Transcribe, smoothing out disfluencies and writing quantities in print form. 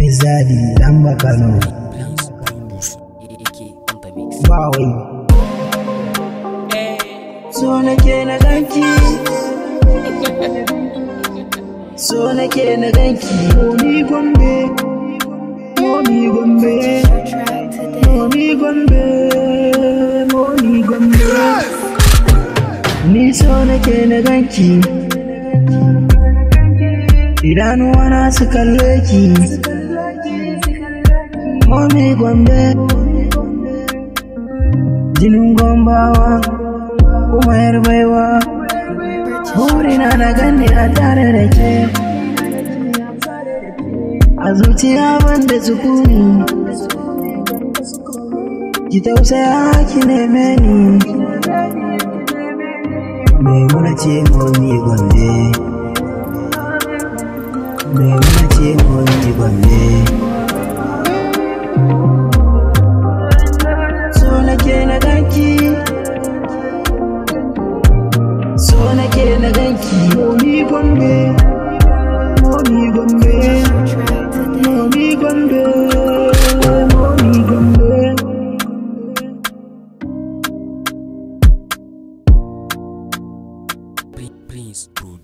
Zadi Lamba Kano Bawai so nake na ganki so nake na ganki Momi Gombe Momi Gombe Momi Gombe Momi Gombe ni so nake na ganki idanuwana su kalle ki Momi Gombe jinin Gombawa kuma yar baiwa burina na ganni a tare da ke a zuciya banda sukuni ki tausaya ki neme ni Maimuna ce Momi Gombe Maimuna ce Momi Gombe so nake na ganki so nake na ganki Momi Gombe Momi Gombe Momi Gombe Momi Gombe Prince Production.